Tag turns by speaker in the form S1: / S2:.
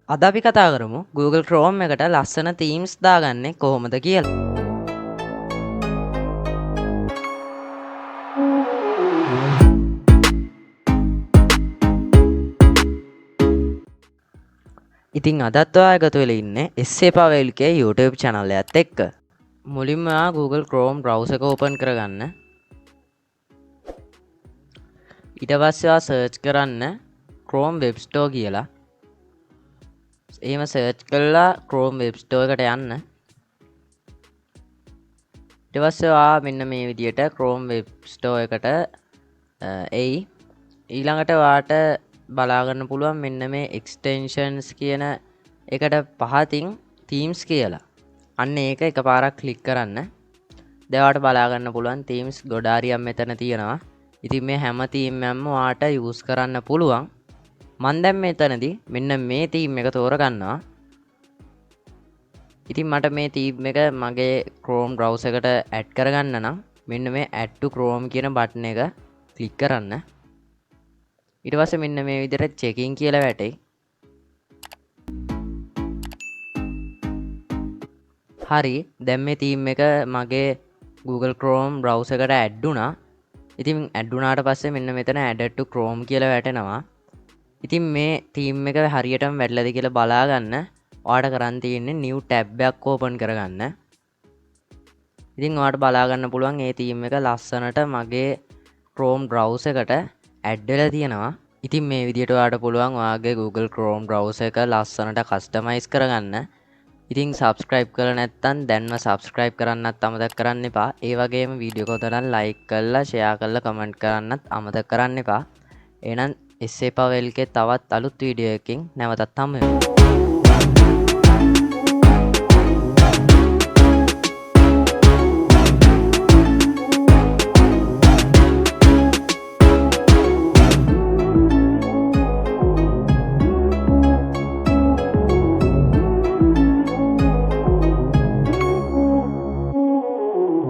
S1: අද අපි කතා කරමු Google Chrome එකට ලස්සන themes දාගන්නේ කොහොමද කියලා. ඉතින් අදත් ඔයා එකතු වෙලා ඉන්නේ SC පවේල්ගේ YouTube channel එකත් එක්ක. මුලින්ම ඔයා Google Chrome browser එක open කරගන්න. ඊට පස්සේ ඔයා search කරන්න Chrome Web Store කියලා. එහෙම search කළා Chrome Web Store එකට යන්න. ඊට පස්සේ ඔයා මෙන්න මේ විදියට Chrome Web Store එකට එයි. ඊළඟට ඔයාට බලා ගන්න පුළුවන් මෙන්න මේ extensions කියන එකට පහතින් themes කියලා. අන්න ඒක එකපාරක් ක්ලික් කරන්න. දැන් ඔයාට බලා ගන්න පුළුවන් themes ගොඩාරියක් මෙතන තියෙනවා. ඉතින් මේ හැම theme එකක්ම ඔයාට use කරන්න පුළුවන්. මම දැන් මෙතනදී මෙන්න මේ theme එක තෝරගන්නවා. ඉතින් මට මේ theme එක මගේ Chrome browser එකට add කරගන්න නම් මෙන්න මේ add to Chrome කියන button එක ක්ලික් කරන්න. ඊට පස්සේ මෙන්න මේ විදිහට checking කියලා වැටෙයි. හරි දැන් මේ theme එක මගේ Google Chrome browser එකට add වුණා. ඉතින් add වුණාට පස්සේ මෙන්න මෙතන added to Chrome කියලා වැටෙනවා. ඉතින් මේ theme එක හරියටම වැටලාද කියලා බලා ගන්න ඔයාලට කරන් තියෙන්නේ new tab එකක් open කරගන්න. ඉතින් ඔයාලට බලා ගන්න පුළුවන් මේ theme එක ලස්සනට මගේ Chrome browser එකට add වෙලා තියෙනවා. ඉතින් මේ විදිහට ඔයාලට පුළුවන් ඔයාගේ Google Chrome browser එක ලස්සනට customize කරගන්න. ඉතින් subscribe කරලා නැත්නම් දැන්ම subscribe කරන්නත් අමතක කරන්න එපා. ඒ වගේම වීඩියෝ එක උදනම් like කරලා share කරලා comment කරන්නත් අමතක කරන්න එපා. එහෙනම් SC පවේල්ගේ තවත් අලුත් වීඩියෝ එකකින් නැවතත් හමු වෙමු.